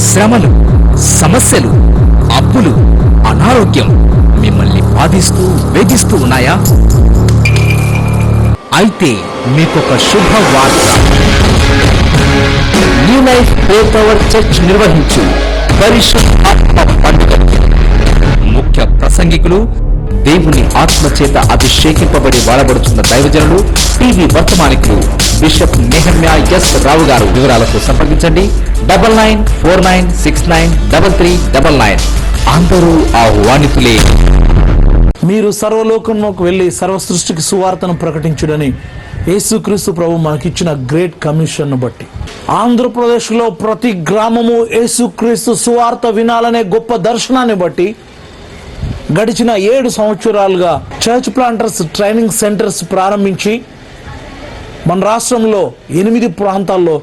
శ్రమలు, సమస్యలు, అప్పులు, అనారోగ్యం మిమ్మల్ని బాధిస్తూ వేధిస్తూ ఉన్నాయా? అయితే మీకొక శుభవార్త. New life faith power church నిర్వహించు పరిశుద్ధాత్మ పండుగ ముఖ్య ప్రసంగికులు, దేవుని ఆత్మచేత అభిషేకింపబడి వాడబడుతున్న దైవజనులు, టీవీ వర్తమానికులు bishop Nehemiah S Rao garu. వివరాలకు సంప్రదించండి 9949693399. అందరూ ఆహ్వానితులే. మీరు సర్వలోకంలోకి వెళ్లి సర్వ సృష్టికి సువార్తను ప్రకటించుడని యేసుక్రీస్తు ప్రభు మనకిచ్చిన గ్రేట్ కమిషన్ బట్టి ఆంధ్రప్రదేశ్లో ప్రతి గ్రామము యేసుక్రీస్తు సువార్త వినాలనే గొప్ప దర్శనాన్ని బట్టి గడిచిన 7 సంవత్సరాలుగా చర్చ్ ప్లాంటర్స్ ట్రైనింగ్ సెంటర్స్ ప్రారంభించి మన రాష్ట్రంలో 8 ప్రాంతాల్లో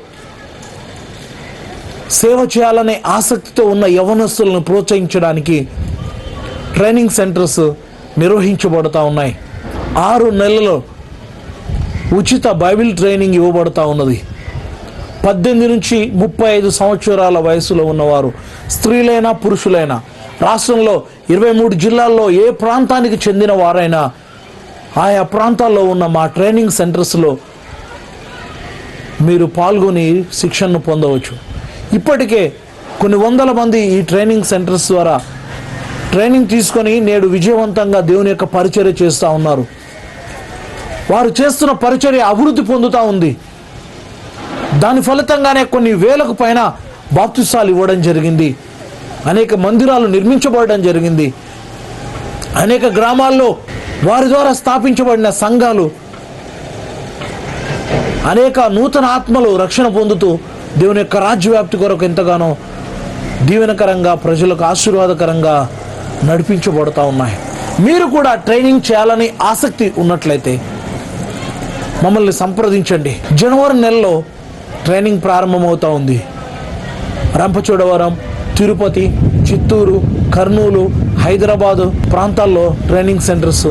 సేవ చేయాలనే ఆసక్తితో ఉన్న యవనస్తులను ప్రోత్సహించడానికి ట్రైనింగ్ సెంటర్స్ నిర్వహించబడతా ఉన్నాయి. 6 నెలల్లో ఉచిత బైబిల్ ట్రైనింగ్ ఇవ్వబడతా ఉన్నది. 18 నుంచి 35 సంవత్సరాల వయసులో ఉన్నవారు, స్త్రీలైనా పురుషులైనా, రాష్ట్రంలో 23 జిల్లాల్లో ఏ ప్రాంతానికి చెందిన వారైనా ఆయా ప్రాంతాల్లో ఉన్న మా ట్రైనింగ్ సెంటర్స్లో మీరు పాల్గొని శిక్షణను పొందవచ్చు. ఇప్పటికే కొన్ని వందల మంది ఈ ట్రైనింగ్ సెంటర్స్ ద్వారా ట్రైనింగ్ తీసుకొని నేడు విజయవంతంగా దేవుని యొక్క పరిచర్య చేస్తూ ఉన్నారు. వారు చేస్తున్న పరిచర్య అభివృద్ధి పొందుతూ ఉంది. దాని ఫలితంగానే కొన్ని వేలకు పైన బాప్తిసాలు ఇవ్వడం జరిగింది. అనేక మందిరాలు నిర్మించబడడం జరిగింది. అనేక గ్రామాల్లో వారి ద్వారా స్థాపించబడిన సంఘాలు, అనేక నూతన ఆత్మలు రక్షణ పొందుతూ దేవుని యొక్క రాజ్యవ్యాప్తి కొరకు ఎంతగానో దీవెనకరంగా, ప్రజలకు ఆశీర్వాదకరంగా నడిపించబడుతూ ఉన్నాయి. మీరు కూడా ట్రైనింగ్ చేయాలని ఆసక్తి ఉన్నట్లయితే మమ్మల్ని సంప్రదించండి. జనవరి నెలలో ట్రైనింగ్ ప్రారంభమవుతూ ఉంది. రంపచోడవరం, తిరుపతి, చిత్తూరు, కర్నూలు, హైదరాబాదు ప్రాంతాల్లో ట్రైనింగ్ సెంటర్స్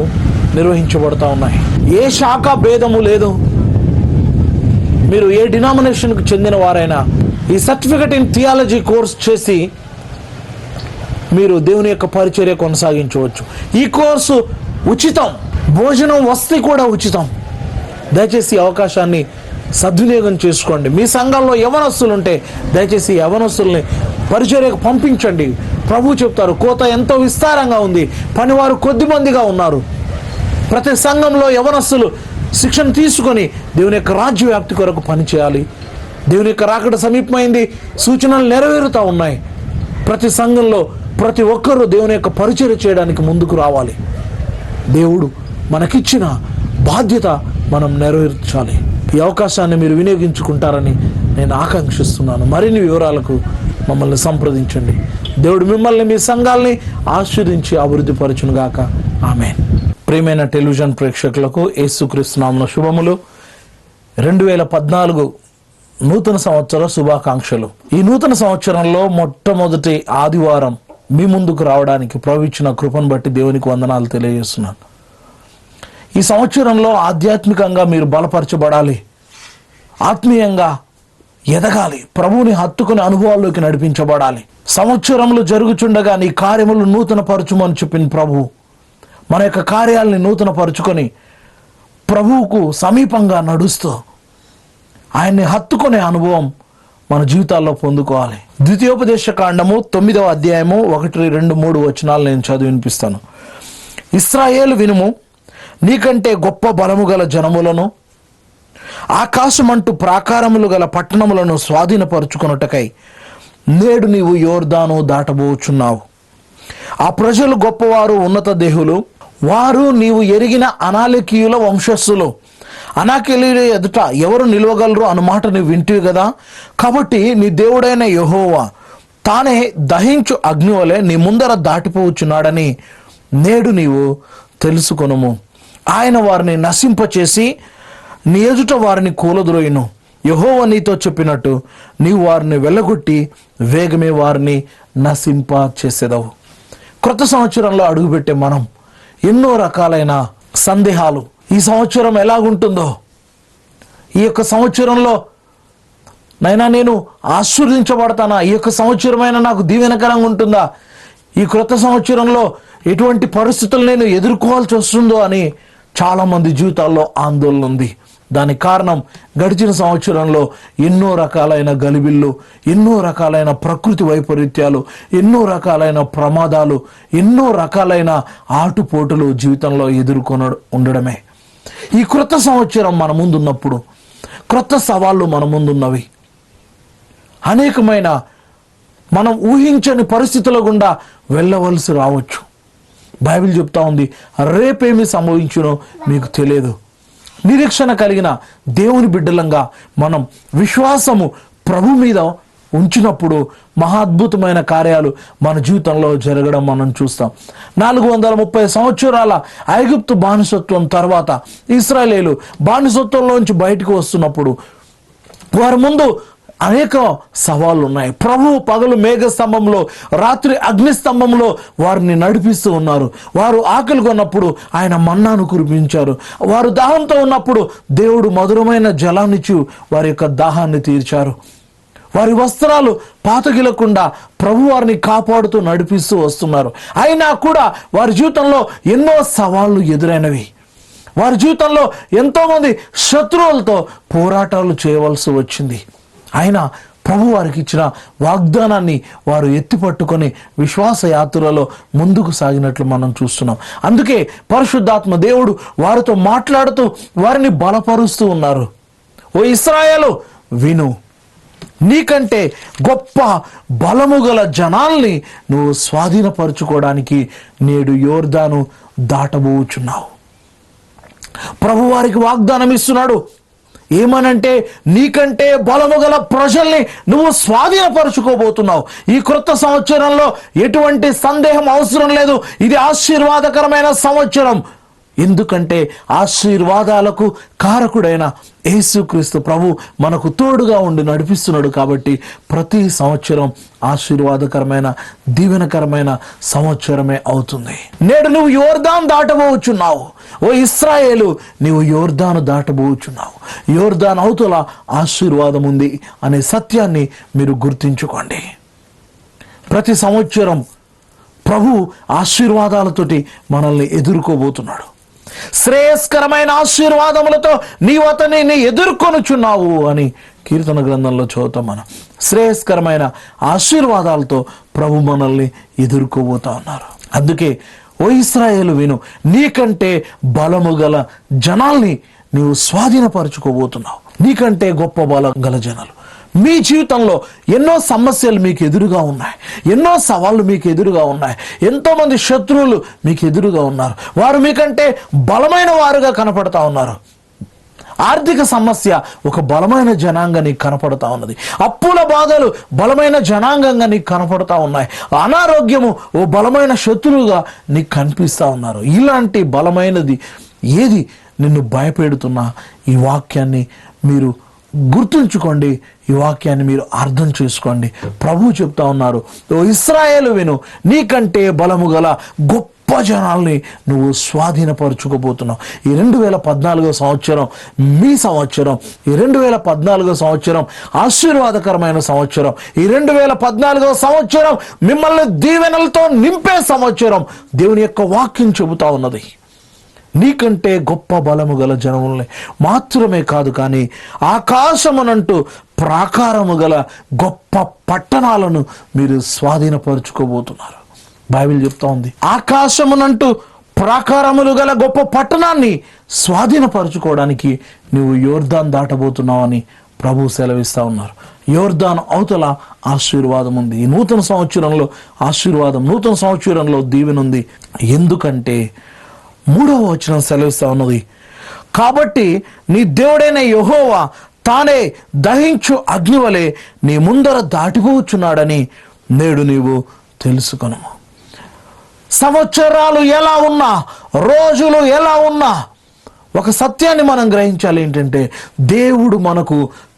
నిర్వహించబడుతూ ఉన్నాయి. ఏ శాఖ భేదము లేదు. మీరు ఏ డినామినేషన్కు చెందిన వారైనా ఈ సర్టిఫికెట్ ఇన్ థియాలజీ కోర్స్ చేసి మీరు దేవుని యొక్క పరిచర్య కొనసాగించవచ్చు. ఈ కోర్సు ఉచితం, భోజనం వసతి కూడా ఉచితం. దయచేసి అవకాశాన్ని సద్వినియోగం చేసుకోండి. మీ సంఘంలో యవనస్తులు ఉంటే దయచేసి యవనస్తుల్ని పరిచర్యకు పంపించండి. ప్రభు చెప్తారు, కోత ఎంతో విస్తారంగా ఉంది, పనివారు కొద్దిమందిగా ఉన్నారు. ప్రతి సంఘంలో యవనస్తులు శిక్షణ తీసుకొని దేవుని యొక్క రాజ్య వ్యాప్తి కొరకు పనిచేయాలి. దేవుని యొక్క రాకడ సమీపమైంది, సూచనలు నెరవేరుతూ ఉన్నాయి. ప్రతి సంఘంలో ప్రతి ఒక్కరూ దేవుని యొక్క పరిచర్య చేయడానికి ముందుకు రావాలి. దేవుడు మనకిచ్చిన బాధ్యత మనం నెరవేర్చాలి. ఈ అవకాశాన్ని మీరు వినియోగించుకుంటారని నేను ఆకాంక్షిస్తున్నాను. మరిన్ని వివరాలకు మమ్మల్ని సంప్రదించండి. దేవుడు మిమ్మల్ని, మీ సంఘాలని ఆశీర్వదించి అభివృద్ధి పరచునుగాక. ఆమేన్. ప్రియమైన టెలివిజన్ ప్రేక్షకులకు యేసుక్రీస్తు నామమున శుభములు. 2014 నూతన సంవత్సర శుభాకాంక్షలు. ఈ నూతన సంవత్సరంలో మొట్టమొదటి ఆదివారం మీ ముందుకు రావడానికి ప్రభు ఇచ్చిన కృపను బట్టి దేవునికి వందనాలు తెలియజేస్తున్నాను. ఈ సంవత్సరంలో ఆధ్యాత్మికంగా మీరు బలపరచబడాలి, ఆత్మీయంగా ఎదగాలి, ప్రభువుని హత్తుకుని అనుభవాల్లోకి నడిపించబడాలి. సంవత్సరంలో జరుగుచుండగా నీ కార్యములు నూతన పరచుమని చెప్పిన ప్రభువు మన యొక్క కార్యాలని నూతన పరుచుకొని ప్రభువుకు సమీపంగా నడుస్తూ ఆయన్ని హత్తుకునే అనుభవం మన జీవితాల్లో పొందుకోవాలి. ద్వితీయోపదేశ కాండము 9వ అధ్యాయము 1, 2, 3 వచనాలు నేను చదివి వినిపిస్తాను. ఇశ్రాయేలు వినుము, నీకంటే గొప్ప బలము గల జనములను, ఆకాశమంటూ ప్రాకారములు గల పట్టణములను స్వాధీనపరుచుకొనుటకై నేడు నీవు యోర్దాను దాటబోచున్నావు. ఆ ప్రజలు గొప్పవారు, ఉన్నత దేహులు, వారు నీవు ఎరిగిన అనాలికీయుల వంశస్థులు. అనాకిలీయుల ఎదుట ఎవరు నిలవగలరు అన్నమాట నీవు వింటివి కదా. కాబట్టి నీ దేవుడైన యెహోవా తానే దహించు అగ్ని వలె నీ ముందర దాటిపోవచ్చున్నాడని నేడు నీవు తెలుసుకొనుము. ఆయన వారిని నశింపచేసి నీ ఎదుట వారిని కూలద్రోయును. యెహోవా నీతో చెప్పినట్టు నీవు వారిని వెళ్ళగొట్టి వేగమే వారిని నశింప చేసేదవు. క్రొత్త సంవత్సరంలో అడుగుపెట్టే మనం ఎన్నో రకాలైన సందేహాలు, ఈ సంవత్సరం ఎలాగుంటుందో, ఈ యొక్క సంవత్సరంలో నైనా నేను ఆశీర్వదించబడతానా, ఈ యొక్క సంవత్సరమైనా నాకు దీవెనకరంగా ఉంటుందా, ఈ క్రొత్త సంవత్సరంలో ఎటువంటి పరిస్థితులు నేను ఎదుర్కోవాల్సి వస్తుందో అని చాలామంది జీవితాల్లో ఆందోళన ఉంది. దానికి కారణం గడిచిన సంవత్సరంలో ఎన్నో రకాలైన గలిబిళ్ళు, ఎన్నో రకాలైన ప్రకృతి వైపరీత్యాలు, ఎన్నో రకాలైన ప్రమాదాలు, ఎన్నో రకాలైన ఆటుపోటులు జీవితంలో ఎదుర్కొని ఉండడమే. ఈ క్రొత్త సంవత్సరం మన ముందున్నప్పుడు క్రొత్త సవాళ్ళు మన ముందున్నవి. అనేకమైన మనం ఊహించని పరిస్థితుల గుండా వెళ్ళవలసి రావచ్చు. బైబిల్ చెప్తా ఉంది, రేపేమి సంభవించునో మీకు తెలియదు. నిరీక్షణ కలిగిన దేవుని బిడ్డలంగా మనం విశ్వాసము ప్రభు మీద ఉంచినప్పుడు మహాద్భుతమైన కార్యాలు మన జీవితంలో జరగడం మనం చూస్తాం. 430 సంవత్సరాల ఐగుప్తు బానిసత్వం తర్వాత ఇశ్రాయేలీయులు బానిసత్వంలోంచి బయటకు వస్తున్నప్పుడు వారి ముందు అనేక సవాళ్ళు ఉన్నాయి. ప్రభువు పగలు మేఘస్తంభంలో, రాత్రి అగ్నిస్తంభంలో వారిని నడిపిస్తూ ఉన్నారు. వారు ఆకలి కొన్నప్పుడు ఆయన మన్నాను కురిపించారు. వారు దాహంతో ఉన్నప్పుడు దేవుడు మధురమైన జలాన్నిచ్చి వారి యొక్క దాహాన్ని తీర్చారు. వారి వస్త్రాలు పాతగిలకుండా ప్రభు వారిని కాపాడుతూ నడిపిస్తూ వస్తున్నారు. అయినా కూడా వారి జీవితంలో ఎన్నో సవాళ్లు ఎదురైనవి. వారి జీవితంలో ఎంతోమంది శత్రువులతో పోరాటాలు చేయవలసి వచ్చింది. అయినా ప్రభు వారికి ఇచ్చిన వాగ్దానాన్ని వారు ఎత్తిపట్టుకొని విశ్వాస యాత్రలో ముందుకు సాగినట్లు మనం చూస్తున్నాం. అందుకే పరిశుద్ధాత్మ దేవుడు వారితో మాట్లాడుతూ వారిని బలపరుస్తూ ఉన్నారు. ఓ ఇశ్రాయేలు విను, నీకంటే గొప్ప బలము గల జనాల్ని నువ్వు స్వాధీనపరుచుకోవడానికి నేడు యోర్దాను దాటబోచున్నావు. ప్రభు వారికి వాగ్దానం ఇస్తున్నాడు. ఏమనంటే, నీకంటే బలము గల ప్రజల్ని నువ్వు స్వాధీనపరుచుకోబోతున్నావు. ఈ క్రొత్త సంవత్సరంలో ఎటువంటి సందేహం అవసరం లేదు. ఇది ఆశీర్వాదకరమైన సంవత్సరం. ఎందుకంటే ఆశీర్వాదాలకు కారకుడైన యేసుక్రీస్తు ప్రభు మనకు తోడుగా ఉండి నడిపిస్తున్నాడు. కాబట్టి ప్రతి సంవత్సరం ఆశీర్వాదకరమైన దీవెనకరమైన సంవత్సరమే అవుతుంది. నేడు నువ్వు యోర్దాను దాటబోచున్నావు. ఓ ఇశ్రాయేలు, నీవు యోర్దాను దాటబోచున్నావు. యోర్దాను అవతల ఆశీర్వాదం ఉంది అనే సత్యాన్ని మీరు గుర్తించుకోండి. ప్రతి సంవత్సరం ప్రభు ఆశీర్వాదాలతోటి మనల్ని ఎదుర్కోబోతున్నాడు. శ్రేయస్కరమైన ఆశీర్వాదములతో నీవు అతనిని ఎదుర్కొనుచున్నావు అని కీర్తన గ్రంథంలో చదువుతాం మనం. శ్రేయస్కరమైన ఆశీర్వాదాలతో ప్రభు మనల్ని ఎదుర్కోబోతా ఉన్నారు. అందుకే ఓ ఇశ్రాయేలు విను, నీకంటే బలము గల జనాల్ని నీవు స్వాధీనపరచుకోబోతున్నావు. నీకంటే గొప్ప బలం గల జనాలు. మీ జీవితంలో ఎన్నో సమస్యలు మీకు ఎదురుగా ఉన్నాయి, ఎన్నో సవాళ్ళు మీకు ఎదురుగా ఉన్నాయి, ఎంతోమంది శత్రువులు మీకు ఎదురుగా ఉన్నారు. వారు మీకంటే బలమైన వారుగా కనపడతా ఉన్నారు. ఆర్థిక సమస్య ఒక బలమైన జనాంగం నీకు కనపడతా ఉన్నది. అప్పుల బాధలు బలమైన జనాంగంగా నీకు కనపడతా ఉన్నాయి. అనారోగ్యము ఓ బలమైన శత్రువుగా నీకు కనిపిస్తూ ఉన్నారు. ఇలాంటి బలమైనది ఏది నిన్ను భయపెడుతున్నా ఈ వాక్యాన్ని మీరు గుర్తుంచుకోండి. ఈ వాక్యాన్ని మీరు అర్థం చేసుకోండి. ప్రభువు చెప్తా ఉన్నారు, ఓ ఇశ్రాయేలు విను, నీకంటే బలము గల గొప్ప జనాల్ని నువ్వు స్వాధీనపరచుకోబోతున్నావు. ఈ 2014 సంవత్సరం మీ సంవత్సరం. ఈ 2014 సంవత్సరం ఆశీర్వాదకరమైన సంవత్సరం. ఈ 2014 సంవత్సరం మిమ్మల్ని దీవెనలతో నింపే సంవత్సరం. దేవుని యొక్క వాక్యం చెబుతా ఉన్నది. నీకంటే గొప్ప బలము గల జనముల్ని మాత్రమే కాదు, కానీ ఆకాశమునంటూ ప్రాకారము గల గొప్ప పట్టణాలను మీరు స్వాధీనపరచుకోబోతున్నారు. బైబిల్ చెప్తా ఉంది, ఆకాశమునంటూ ప్రాకారములు గల గొప్ప పట్టణాన్ని స్వాధీనపరచుకోవడానికి నువ్వు యోర్దాను దాటబోతున్నావని ప్రభు సెలవిస్తా ఉన్నారు. యోర్దాను అవతల ఆశీర్వాదం ఉంది. ఈ నూతన సంవత్సరంలో ఆశీర్వాదం, నూతన సంవత్సరంలో దీవెన ఉంది. ఎందుకంటే 3వ వచనం సెలవిస్తా ఉన్నది, కాబట్టి నీ దేవుడైన యెహోవా తానే దహించు అగ్నివలే నీ ముందర దాటిపోచున్నాడని నేడు నీవు తెలుసుకొను. సంవత్సరాలు ఎలా ఉన్నా, రోజులు ఎలా ఉన్నా, ఒక సత్యాన్ని మనం గ్రహించాలి. ఏంటంటే దేవుడు మనకు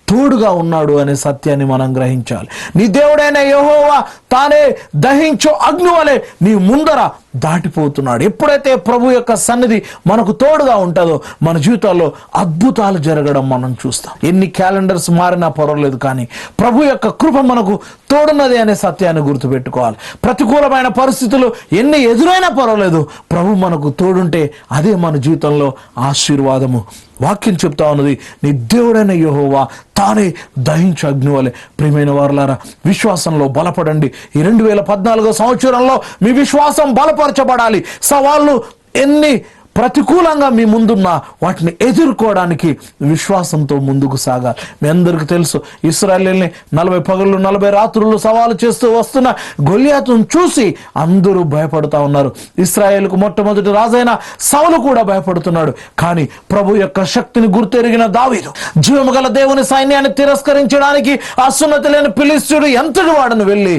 తోడుగా ఉన్నాడు అనే సత్యాన్ని మనం గ్రహించాలి. నీ దేవుడైన యెహోవా తానే దహించు అగ్ని వలె నీ ముందర దాటిపోతున్నాడు. ఎప్పుడైతే ప్రభు యొక్క సన్నిధి మనకు తోడుగా ఉంటుందో మన జీవితాల్లో అద్భుతాలు జరగడం మనం చూస్తాం. ఎన్ని క్యాలెండర్స్ మారినా పర్వాలేదు, కానీ ప్రభు యొక్క కృప మనకు తోడున్నది అనే సత్యాన్ని గుర్తుపెట్టుకోవాలి. ప్రతికూలమైన పరిస్థితులు ఎన్ని ఎదురైనా పర్వాలేదు, ప్రభు మనకు తోడుంటే అదే మన జీవితంలో ఆశీర్వాదము. వాక్యం చెప్తా ఉన్నది, నీ దేవుడైన యెహోవా తానే దహించు అగ్ని వలె. ప్రియమైన వారలారా, విశ్వాసంలో బలపడండి. ఈ 2014 సంవత్సరంలో మీ విశ్వాసం బలపరచబడాలి. సవాళ్ళు ఎన్ని ప్రతికూలంగా మీ ముందున్న వాటిని ఎదుర్కోవడానికి విశ్వాసంతో ముందుకు సాగాలి. మీ అందరికీ తెలుసు, ఇశ్రాయేలుని 40 పగళ్ళు 40 రాత్రులు సవాలు చేస్తూ వస్తున్న గొలియాతును చూసి అందరూ భయపడుతూ ఉన్నారు. ఇశ్రాయేలుకు మొట్టమొదటి రాజైన సౌలు కూడా భయపడుతున్నాడు. కానీ ప్రభు యొక్క శక్తిని గుర్తెరిగిన దావీదు జీవము గల దేవుని సైన్యాన్ని తిరస్కరించడానికి ఆ సున్నతి లేని ఫిలిష్తీయుడు ఎంతటి వాడను వెళ్ళి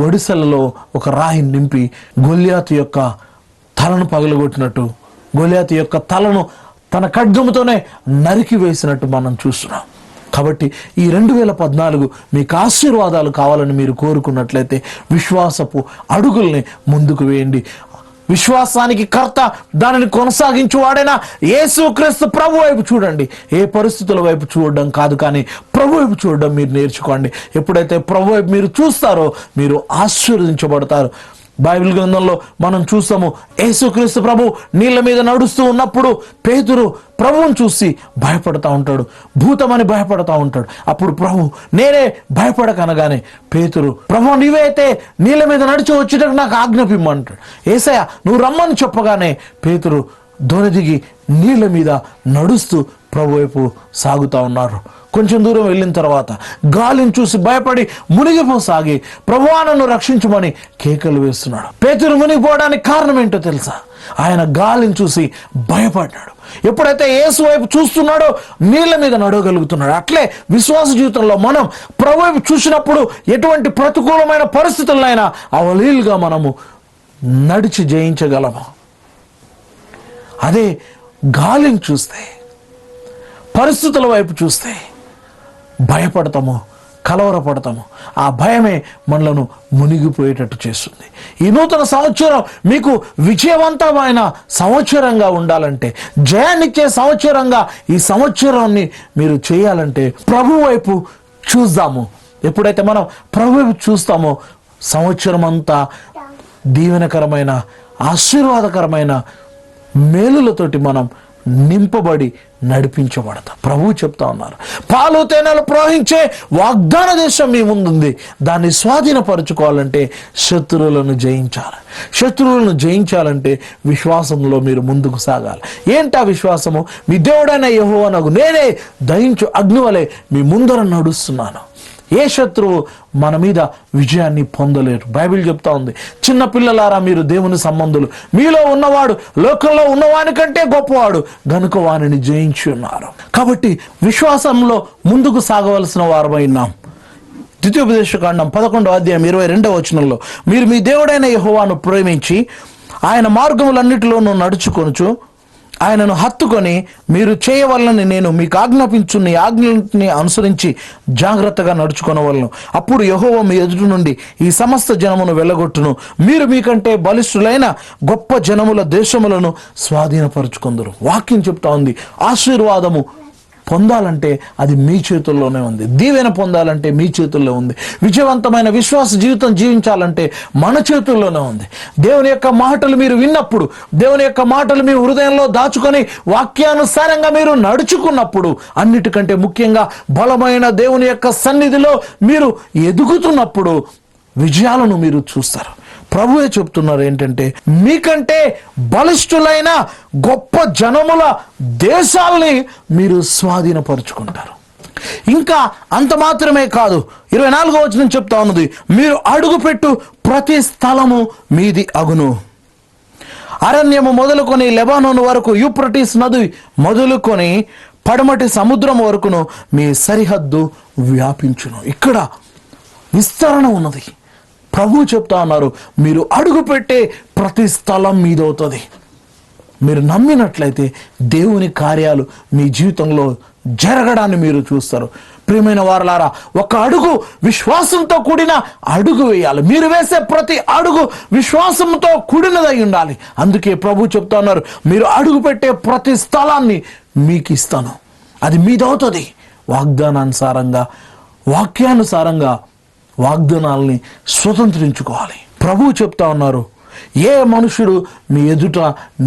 ఒడిసెలలో ఒక రాయిని నింపి గొలియాతు యొక్క తలను పగలగొట్టినట్టు, గొలియాతు యొక్క తలను తన ఖడ్గముతోనే నరికి వేసినట్టు మనం చూస్తున్నాం. కాబట్టి ఈ 2014 మీకు ఆశీర్వాదాలు కావాలని మీరు కోరుకున్నట్లయితే విశ్వాసపు అడుగుల్ని ముందుకు వేయండి. విశ్వాసానికి కర్త, దానిని కొనసాగించువాడైనా యేసుక్రీస్తు ప్రభు వైపు చూడండి. ఏ పరిస్థితుల వైపు చూడడం కాదు, కానీ ప్రభు వైపు చూడడం మీరు నేర్చుకోండి. ఎప్పుడైతే ప్రభు వైపు మీరు చూస్తారో మీరు ఆశీర్వదించబడతారు. బైబిల్ గ్రంథంలో మనం చూస్తాము, యేసుక్రీస్తు ప్రభు నీళ్ళ మీద నడుస్తూ ఉన్నప్పుడు పేతురు ప్రభువుని చూసి భయపడతా ఉంటాడు, భూతమని భయపడతా ఉంటాడు. అప్పుడు ప్రభు నేనే భయపడకనగానే పేతురు, ప్రభు నీవే అయితే నీళ్ళ మీద నడిచి వచ్చేటట్టు నాకు ఆజ్ఞాపించమంటాడు. యేసయ్య నువ్వు రమ్మని చెప్పగానే పేతురు దొరి దిగి నీళ్ళ మీద నడుస్తూ ప్రభు వైపు సాగుతా ఉన్నారు. కొంచెం దూరం వెళ్ళిన తర్వాత గాలిని చూసి భయపడి మునిగిపోసాగి ప్రభువా నన్ను రక్షించమని కేకలు వేస్తున్నాడు. పేతురు మునిగిపోవడానికి కారణం ఏంటో తెలుసా? ఆయన గాలిని చూసి భయపడ్డాడు. ఎప్పుడైతే యేసు వైపు చూస్తున్నాడో నీళ్ళ మీద నడవగలుగుతున్నాడు. అట్లే విశ్వాస జీవితంలో మనం ప్రభు వైపు చూసినప్పుడు ఎటువంటి ప్రతికూలమైన పరిస్థితులైనా అవలీలుగా మనము నడిచి జయించగలము. అదే గాలిని చూస్తే, పరిస్థితుల వైపు చూస్తే భయపడతాము, కలవరపడతాము. ఆ భయమే మనలను మునిగిపోయేటట్టు చేస్తుంది. ఈ నూతన సంవత్సరం మీకు విజయవంతమైన సంవత్సరంగా ఉండాలంటే, జయాన్నిచ్చే సంవత్సరంగా ఈ సంవత్సరాన్ని మీరు చేయాలంటే ప్రభు వైపు చూద్దాము. ఎప్పుడైతే మనం ప్రభు వైపు చూస్తామో సంవత్సరం అంతా దీవెనకరమైన, ఆశీర్వాదకరమైన మేలులతోటి మనం నింపబడి నడిపించబడతాం. ప్రభువు చెప్తా ఉన్నారు, పాలు తేనెలు ప్రవహించే వాగ్దాన దేశం మీ ముందుంది, దాన్ని స్వాధీనపరచుకోవాలంటే శత్రువులను జయించాలి. శత్రువులను జయించాలంటే విశ్వాసంలో మీరు ముందుకు సాగాలి. ఏంటా విశ్వాసము? మీ దేవుడైన యెహోవానగు నేనే దహించు అగ్నివలే మీ ముందర నడుస్తున్నాను. ఏ శత్రువు మన మీద విజయాన్ని పొందలేరు. బైబిల్ చెప్తా ఉంది, చిన్న పిల్లలారా మీరు దేవుని సంబంధులు, మీలో ఉన్నవాడు లోకంలో ఉన్నవాని కంటే గొప్పవాడు గనుక వానిని జయించి ఉన్నారు. కాబట్టి విశ్వాసంలో ముందుకు సాగవలసిన వారమైనాం. ద్వితీయోపదేశకాండం 11వ అధ్యాయం 22వ వచనంలో, మీరు మీ దేవుడైన యెహోవాను ప్రేమించి ఆయన మార్గములన్నిటిలోనూ నడుచుకొనుచు ఆయనను హత్తుకొని మీరు చేయవలనని నేను మీకు ఆజ్ఞాపించున్న ఆజ్ఞని అనుసరించి జాగ్రత్తగా నడుచుకొనవలను. అప్పుడు యెహోవా మీ ఎదుటి నుండి ఈ సమస్త జనమును వెళ్ళగొట్టును, మీరు మీకంటే బలిష్ఠులైన గొప్ప జనముల దేశములను స్వాధీనపరుచుకుందరు. వాక్యం చెప్తా ఉంది, ఆశీర్వాదము పొందాలంటే అది మీ చేతుల్లోనే ఉంది. దీవెన పొందాలంటే మీ చేతుల్లో ఉంది. విజయవంతమైన విశ్వాస జీవితం జీవించాలంటే మన చేతుల్లోనే ఉంది. దేవుని యొక్క మాటలు మీరు విన్నప్పుడు, దేవుని యొక్క మాటలు మీ హృదయంలో దాచుకొని వాక్యానుసారంగా మీరు నడుచుకున్నప్పుడు, అన్నిటికంటే ముఖ్యంగా బలమైన దేవుని యొక్క సన్నిధిలో మీరు ఎదుగుతున్నప్పుడు విజయాలను మీరు చూస్తారు. ప్రభువే చెప్తున్నారు ఏంటంటే, మీకంటే బలిష్ఠులైన గొప్ప జనముల దేశాలని మీరు స్వాధీనపరుచుకుంటారు. ఇంకా అంత మాత్రమే కాదు, 24వ వచనం చెప్తా ఉన్నది, మీరు అడుగుపెట్టు ప్రతి స్థలము మీది అగును. అరణ్యము మొదలుకొని లెబానోను వరకు, యూఫ్రటీస్ నది మొదలుకొని పడమటి సముద్రం వరకును మీ సరిహద్దు వ్యాపించును. ఇక్కడ విస్తరణ ఉన్నది. ప్రభు చెప్తా ఉన్నారు, మీరు అడుగుపెట్టే ప్రతి స్థలం మీదవుతుంది. మీరు నమ్మినట్లయితే దేవుని కార్యాలు మీ జీవితంలో జరగడాన్ని మీరు చూస్తారు. ప్రియమైన వారలారా, ఒక అడుగు విశ్వాసంతో కూడిన అడుగు వేయాలి. మీరు వేసే ప్రతి అడుగు విశ్వాసంతో కూడినదై ఉండాలి. అందుకే ప్రభు చెప్తా ఉన్నారు, మీరు అడుగు పెట్టే ప్రతి స్థలాన్ని మీకు ఇస్తాను, అది మీదవుతుంది. వాగ్దానానుసారంగా, వాక్యానుసారంగా వాగ్దానాల్ని స్వతంత్రించుకోవాలి. ప్రభువు చెప్తా ఉన్నారు, ఏ మనుషుడు మీ ఎదుట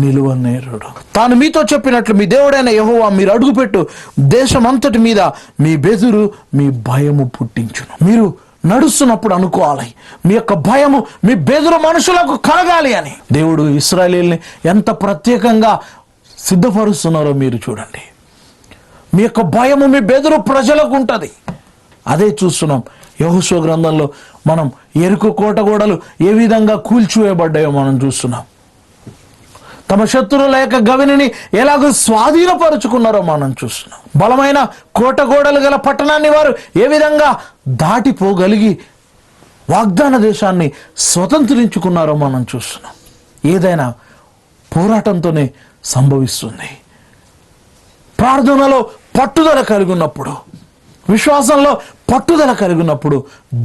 నిలువనేరుడు. తాను మీతో చెప్పినట్లు మీ దేవుడైన యెహోవా మీరు అడుగుపెట్టు దేశమంతటి మీద మీ బెదురు, మీ భయము పుట్టించును. మీరు నడుస్తున్నప్పుడు అనుకోవాలి, మీ యొక్క భయము, మీ బెదురు మనుషులకు కలగాలి అని. దేవుడు ఇశ్రాయేలుని ఎంత ప్రత్యేకంగా సిద్ధపరుస్తున్నారో మీరు చూడండి. మీ యొక్క భయము, మీ బెదురు ప్రజలకు ఉంటుంది. అదే చూస్తున్నాం యెహోషువ గ్రంథంలో. మనం యెరికో కోట గోడలు ఏ విధంగా కూల్చివేయబడ్డాయో మనం చూస్తున్నాం. తమ శత్రువుల యొక్క గవిని ఎలాగో స్వాధీనపరుచుకున్నారో మనం చూస్తున్నాం. బలమైన కోట గోడలు గల పట్టణాన్ని వారు ఏ విధంగా దాటిపోగలిగి వాగ్దాన దేశాన్ని స్వతంత్రించుకున్నారో మనం చూస్తున్నాం. ఏదైనా పోరాటంతోనే సంభవిస్తుంది. ప్రార్థనలో పట్టుదల కలిగి ఉన్నప్పుడు, విశ్వాసంలో పట్టుదల కలిగినప్పుడు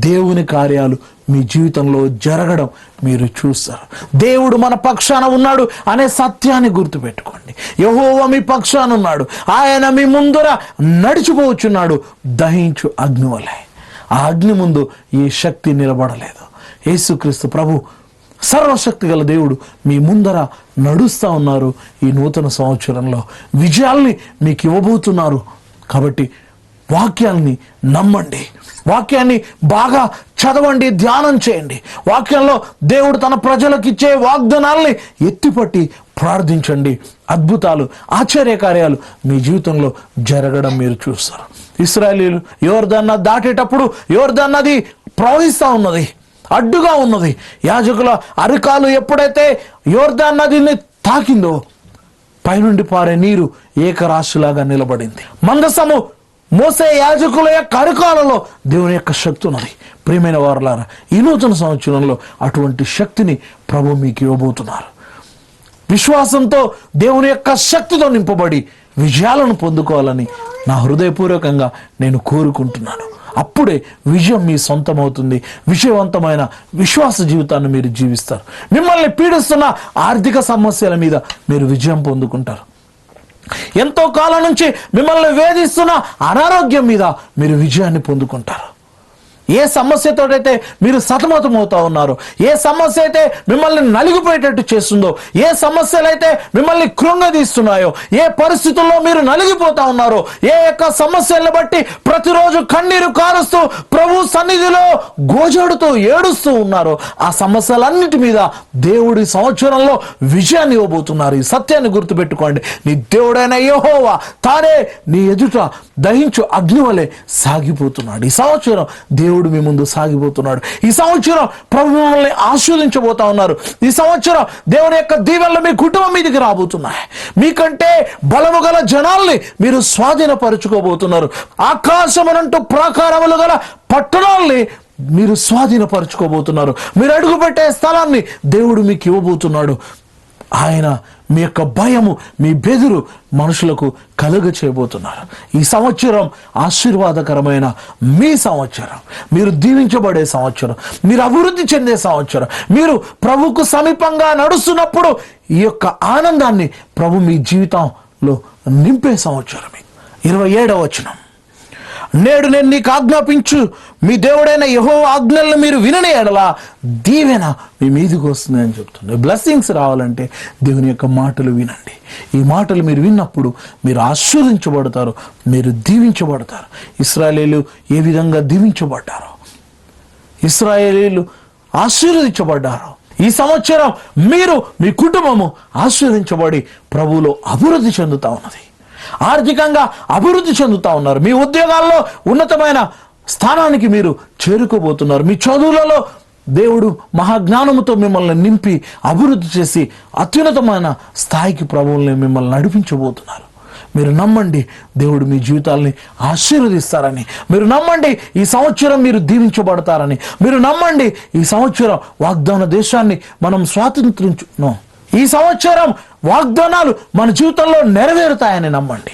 దేవుని కార్యాలు మీ జీవితంలో జరగడం మీరు చూస్తారు. దేవుడు మన పక్షాన ఉన్నాడు అనే సత్యాన్ని గుర్తుపెట్టుకోండి. యెహోవా మీ పక్షాన ఉన్నాడు, ఆయన మీ ముందర నడిచిపోవచ్చున్నాడు దహించు అగ్ని వలె. ఆ అగ్ని ముందు ఈ శక్తి నిలబడలేదు. యేసుక్రీస్తు ప్రభు సర్వశక్తి గల దేవుడు మీ ముందర నడుస్తూ ఉన్నారు. ఈ నూతన సంవత్సరంలో విజయాల్ని మీకు ఇవ్వబోతున్నారు. కాబట్టి వాక్యాన్ని నమ్మండి, వాక్యాన్ని బాగా చదవండి, ధ్యానం చేయండి. వాక్యంలో దేవుడు తన ప్రజలకు ఇచ్చే వాగ్దానాల్ని ఎత్తిపట్టి ప్రార్థించండి. అద్భుతాలు, ఆశ్చర్యకార్యాలు మీ జీవితంలో జరగడం మీరు చూస్తారు. ఇశ్రాయేలీయులు యోర్దాను నది దాటేటప్పుడు యోర్దాను నది ప్రవహిస్తూ ఉన్నది, అడ్డుగా ఉన్నది. యాజకుల అరికాలు ఎప్పుడైతే యోర్దాను నదిని తాకిందో పైనుండి పారే నీరు ఏకరాశిలాగా నిలబడింది. మందసము మోసే యాజకుల యొక్క అరికాలలో దేవుని యొక్క శక్తి ఉన్నది. ప్రియమైన వారలారా, ఈ నూతన సంవత్సరంలో అటువంటి శక్తిని ప్రభు మీకు ఇవ్వబోతున్నారు. విశ్వాసంతో దేవుని యొక్క శక్తితో నింపబడి విజయాలను పొందుకోవాలని నా హృదయపూర్వకంగా నేను కోరుకుంటున్నాను. అప్పుడే విజయం మీ సొంతమవుతుంది. విజయవంతమైన విశ్వాస జీవితాన్ని మీరు జీవిస్తారు. మిమ్మల్ని పీడిస్తున్న ఆర్థిక సమస్యల మీద మీరు విజయం పొందుకుంటారు. ఎంతో కాలం నుంచి మిమ్మల్ని వేధిస్తున్న అనారోగ్యం మీద మీరు విజయాన్ని పొందుకుంటారు. ఏ సమస్యతోటైతే మీరు సతమతమవుతా ఉన్నారో, ఏ సమస్య అయితే మిమ్మల్ని నలిగిపోయేటట్టు చేస్తుందో, ఏ సమస్యలైతే మిమ్మల్ని కృంగదీస్తున్నాయో, ఏ పరిస్థితుల్లో మీరు నలిగిపోతా ఉన్నారో, ఏ యొక్క సమస్యలను బట్టి ప్రతిరోజు కన్నీరు కారుస్తూ ప్రభు సన్నిధిలో గోజాడుతూ ఏడుస్తూ ఉన్నారో, ఆ సమస్యలన్నిటి మీద దేవుడి సంవత్సరంలో విజయాన్ని ఇవ్వబోతున్నారు. ఈ సత్యాన్ని గుర్తుపెట్టుకోండి. నీ దేవుడైన యెహోవా తానే నీ ఎదుట దహించు అగ్ని వలె సాగిపోతున్నాడు. ఈ సంవత్సరం దేవుడు మీ ముందు సాగిపోతున్నాడు. ఈ సంవత్సరం ప్రభు మిమ్మల్ని ఆశీర్వదించబోతా ఉన్నారు. ఈ సంవత్సరం దేవుని యొక్క దీవెనలు మీ కుటుంబం మీదకి రాబోతున్నాయి. మీకంటే బలము గల జనాల్ని మీరు స్వాధీనపరుచుకోబోతున్నారు. ఆకాశమనంటూ ప్రాకారములు గల పట్టణాల్ని మీరు స్వాధీనపరుచుకోబోతున్నారు. మీరు అడుగుపెట్టే స్థలాన్ని దేవుడు మీకు ఇవ్వబోతున్నాడు. ఆయన మీ యొక్క భయము, మీ బెదురు మనుషులకు కలుగ చేయబోతున్నారు. ఈ సంవత్సరం ఆశీర్వాదకరమైన మీ సంవత్సరం, మీరు దీవించబడే సంవత్సరం, మీరు అభివృద్ధి చెందే సంవత్సరం, మీరు ప్రభుకు సమీపంగా నడుస్తున్నప్పుడు ఈ యొక్క ఆనందాన్ని ప్రభు మీ జీవితంలో నింపే సంవత్సరం. 27వ వచనం, నేడు నేను నీకు ఆజ్ఞాపించు మీ దేవుడైన యెహోవా ఆజ్ఞలను మీరు వినని ఎడల దీవెన మీ మీదకి వస్తుంది అని చెప్తుంది. బ్లెస్సింగ్స్ రావాలంటే దేవుని యొక్క మాటలు వినండి. ఈ మాటలు మీరు విన్నప్పుడు మీరు ఆశీర్వదించబడతారు, మీరు దీవించబడతారు. ఇశ్రాయేలీయులు ఏ విధంగా దీవించబడ్డారో, ఇశ్రాయేలీయులు ఆశీర్వదించబడ్డారో, ఈ సంవత్సరం మీరు మీ కుటుంబము ఆశీర్వదించబడి ప్రభువులో అభివృద్ధి చెందుతా ఉన్నది. ఆర్థికంగా అభివృద్ధి చెందుతా ఉన్నారు. మీ ఉద్యోగాల్లో ఉన్నతమైన స్థానానికి మీరు చేరుకోబోతున్నారు. మీ చదువులలో దేవుడు మహాజ్ఞానముతో మిమ్మల్ని నింపి అభివృద్ధి చేసి అత్యున్నతమైన స్థాయికి ప్రభువుల్ని మిమ్మల్ని నడిపించబోతున్నారు. మీరు నమ్మండి, దేవుడు మీ జీవితాల్ని ఆశీర్వదిస్తారని. మీరు నమ్మండి, ఈ సంవత్సరం మీరు దీవించబడతారని. మీరు నమ్మండి, ఈ సంవత్సరం వాగ్దాన దేశాన్ని మనం స్వాతంత్రించును. ఈ సంవత్సరం వాగ్దానాలు మన జీవితంలో నెరవేరుతాయని నమ్మండి.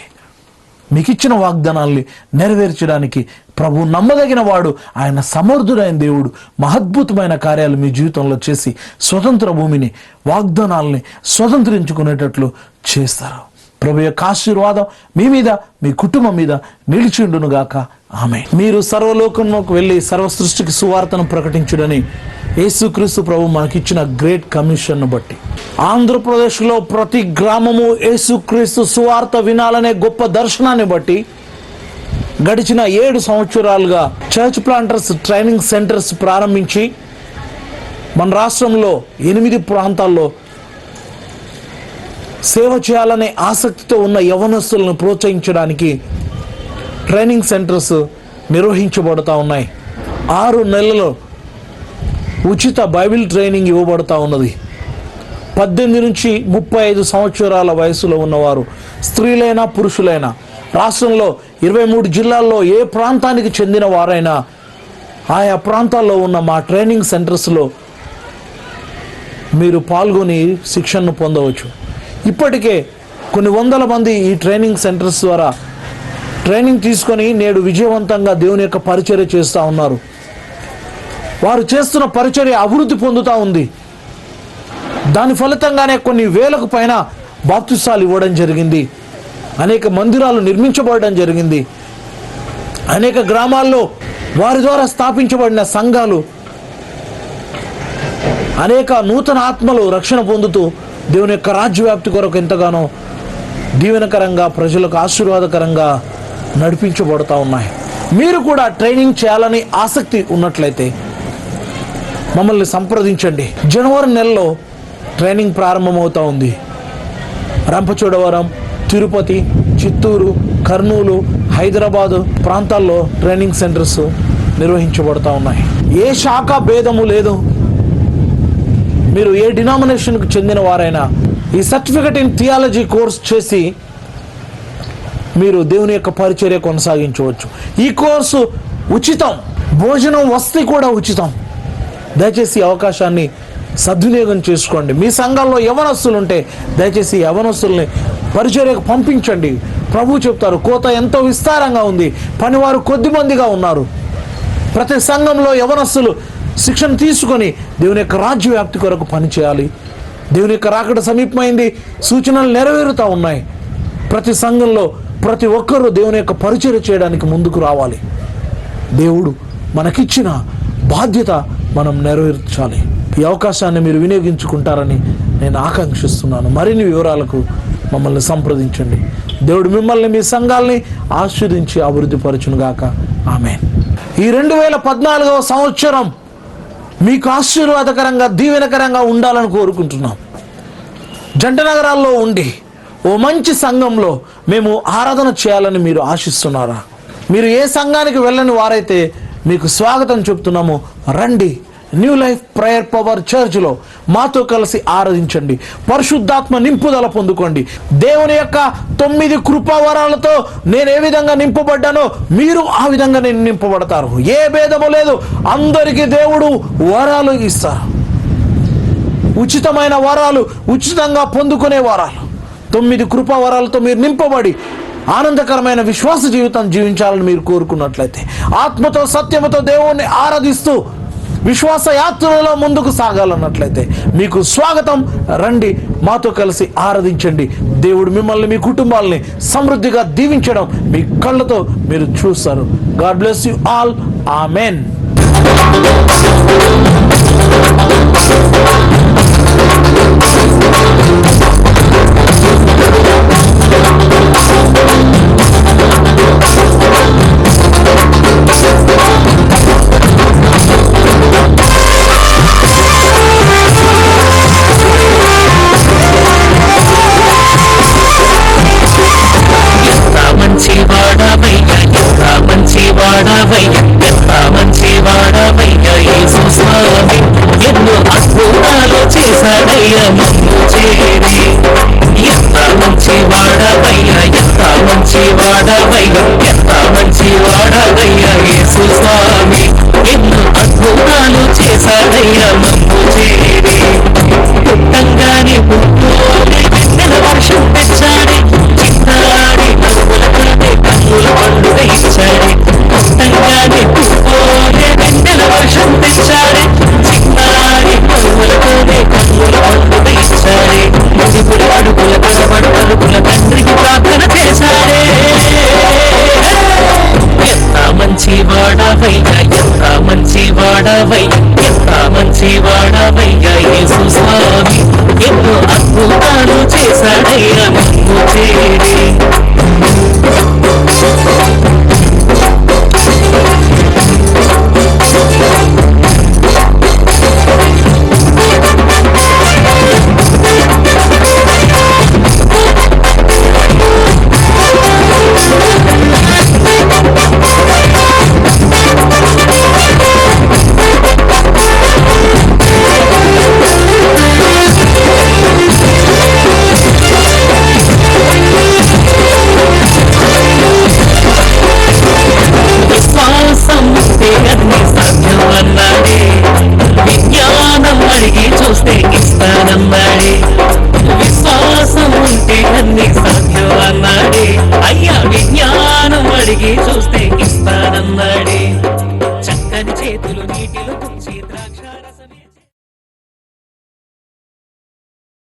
మీకు ఇచ్చిన వాగ్దానాల్ని నెరవేర్చడానికి ప్రభు నమ్మదగిన వాడు, ఆయన సమర్థుడైన దేవుడు మహద్భుతమైన కార్యాలు మీ జీవితంలో చేసి స్వతంత్ర భూమిని, వాగ్దానాల్ని స్వతంత్రించుకునేటట్లు చేస్తారు. ప్రభు యొక్క ఆశీర్వాదం మీ మీద, మీ కుటుంబం మీద నిలిచిండునుగాక. ఆమేన్. మీరు సర్వలోకంలోకి వెళ్ళి సర్వ సృష్టికి సువార్తను ప్రకటించుడని యేసుక్రీస్తు ప్రభు మనకిచ్చిన గ్రేట్ కమిషన్ బట్టి ఆంధ్రప్రదేశ్లో ప్రతి గ్రామము యేసుక్రీస్తు సువార్త వినాలనే గొప్ప దర్శనాన్ని బట్టి గడిచిన 7 సంవత్సరాలుగా చర్చ్ ప్లాంటర్స్ ట్రైనింగ్ సెంటర్స్ ప్రారంభించి మన రాష్ట్రంలో 8 ప్రాంతాల్లో సేవ చేయాలనే ఆసక్తితో ఉన్న యవనస్తులను ప్రోత్సహించడానికి ట్రైనింగ్ సెంటర్స్ నిర్వహించబడతా ఉన్నాయి. 6 నెలల్లో ఉచిత బైబిల్ ట్రైనింగ్ ఇవ్వబడతా ఉన్నది. 18 నుంచి 35 సంవత్సరాల వయసులో ఉన్నవారు, స్త్రీలైనా పురుషులైనా, రాష్ట్రంలో 23 జిల్లాల్లో ఏ ప్రాంతానికి చెందిన వారైనా ఆయా ప్రాంతాల్లో ఉన్న మా ట్రైనింగ్ సెంటర్స్లో మీరు పాల్గొని శిక్షణను పొందవచ్చు. ఇప్పటికే కొన్ని వందల మంది ఈ ట్రైనింగ్ సెంటర్స్ ద్వారా ట్రైనింగ్ తీసుకొని నేడు విజయవంతంగా దేవుని యొక్క పరిచర్య చేస్తూ ఉన్నారు. వారు చేస్తున్న పరిచర్య అభివృద్ధి పొందుతూ ఉంది. దాని ఫలితంగానే కొన్ని వేలకు పైన బాప్తిసాలు ఇవ్వడం జరిగింది. అనేక మందిరాలు నిర్మించబడడం జరిగింది. అనేక గ్రామాల్లో వారి ద్వారా స్థాపించబడిన సంఘాలు, అనేక నూతన ఆత్మలు రక్షణ పొందుతూ దేవుని యొక్క రాజ్యవ్యాప్తి కొరకు ఎంతగానో దీవెనకరంగా, ప్రజలకు ఆశీర్వాదకరంగా నడిపించబడుతూ ఉన్నాయి. మీరు కూడా ట్రైనింగ్ చేయాలని ఆసక్తి ఉన్నట్లయితే మమ్మల్ని సంప్రదించండి. జనవరి నెలలో ట్రైనింగ్ ప్రారంభమవుతూ ఉంది. రంపచోడవరం, తిరుపతి, చిత్తూరు, కర్నూలు, హైదరాబాదు ప్రాంతాల్లో ట్రైనింగ్ సెంటర్స్ నిర్వహించబడుతూ ఉన్నాయి. ఏ శాఖ భేదము లేదు. మీరు ఏ డినామినేషన్కు చెందిన వారైనా ఈ సర్టిఫికెట్ ఇన్ థియాలజీ కోర్స్ చేసి మీరు దేవుని యొక్క పరిచర్య కొనసాగించవచ్చు. ఈ కోర్సు ఉచితం, భోజనం, వసతి కూడా ఉచితం. దయచేసి అవకాశాన్ని సద్వినియోగం చేసుకోండి. మీ సంఘంలో యవనస్తులు ఉంటే దయచేసి యవనస్తుల్ని పరిచర్యకు పంపించండి. ప్రభు చెప్తారు, కోత ఎంతో విస్తారంగా ఉంది, పనివారు కొద్దిమందిగా ఉన్నారు. ప్రతి సంఘంలో యవనస్తులు శిక్షణ తీసుకొని దేవుని యొక్క రాజ్య వ్యాప్తి కొరకు పనిచేయాలి. దేవుని యొక్క రాకడ సమీపమైంది, సూచనలు నెరవేరుతూ ఉన్నాయి. ప్రతి సంఘంలో ప్రతి ఒక్కరూ దేవుని యొక్క పరిచర్య చేయడానికి ముందుకు రావాలి. దేవుడు మనకిచ్చిన బాధ్యత మనం నెరవేర్చాలి. ఈ అవకాశాన్ని మీరు వినియోగించుకుంటారని నేను ఆకాంక్షిస్తున్నాను. మరిన్ని వివరాలకు మమ్మల్ని సంప్రదించండి. దేవుడు మిమ్మల్ని, మీ సంఘాలని ఆశీర్వదించి అభివృద్ధి పరచునుగాక. ఆమేన్. ఈ 2014వ సంవత్సరం మీకు ఆశీర్వాదకరంగా, దీవెనకరంగా ఉండాలని కోరుకుంటున్నాం. జంట నగరాల్లో ఉండి ఓ మంచి సంఘంలో మేము ఆరాధన చేయాలని మీరు ఆశిస్తున్నారా? మీరు ఏ సంఘానికి వెళ్ళని వారైతే మీకు స్వాగతం చెప్తున్నాము. రండి, న్యూ లైఫ్ ప్రేయర్ పవర్ చర్చ్లో మాతో కలిసి ఆరాధించండి. పరిశుద్ధాత్మ నింపుదల పొందుకోండి. దేవుని యొక్క 9 కృపావరాలతో నేను ఏ విధంగా నింపబడ్డానో మీరు ఆ విధంగా నేను నింపబడతారు. ఏ భేదము లేదు, అందరికీ దేవుడు వరాలు ఇస్తారు. ఉచితమైన వరాలు, ఉచితంగా పొందుకునే వరాలు. 9 కృపావరాలతో మీరు నింపబడి ఆనందకరమైన విశ్వాస జీవితం జీవించాలని మీరు కోరుకున్నట్లయితే, ఆత్మతో సత్యముతో దేవుణ్ణి ఆరాధిస్తూ విశ్వాస యాత్రలో ముందుకు సాగాలన్నట్లయితే మీకు స్వాగతం. రండి, మాతో కలిసి ఆరాధించండి. దేవుడు మిమ్మల్ని, మీ కుటుంబాలని సమృద్ధిగా దీవించడం మీ కళ్ళతో మీరు చూస్తారు. God bless you all. Amen. ఎన్నో అద్భుతాలు చేశాడయ్యా మమ్ము చేరి. ఎంత మంచి వాడవయ్యా, ఎంత మంచి వాడవయ్యా, ఎంత మంచి వాడవయ్యా యేసు స్వామి. ఎన్నో అద్భుతాలు చేశాడయ్యా మమ్ము చేరి. పుట్టంగానే పుట్టోనే వెన్నెల వర్షం తెచ్చాడే, చిన్నాడి నవ్వులతోనే కన్నుల పండుగ ఇచ్చాడే. పుట్టంగానే పుట్టోనే వెన్నెల వర్షం తెచ్చాడే, చిన్నాడి నవ్వులతోనే కన్నుల పండుగ ఇచ్చాడే. ముడిపుడి అడుగుల కనబడు అడుగుల తండ్రికి ప్రార్థన చేశాడే. ఎంత మంచి వాడవయ్యా, ఎంత మంచి వాడవయ్యా, ఎంత మంచి వాడవయ్యా యేసు స్వామి. ఎన్నో అద్భుతాలు చేశాడయ్యా మమ్ము చేరి. విశ్వాసం ఉంటే అన్ని సాధ్యం అన్నాడే.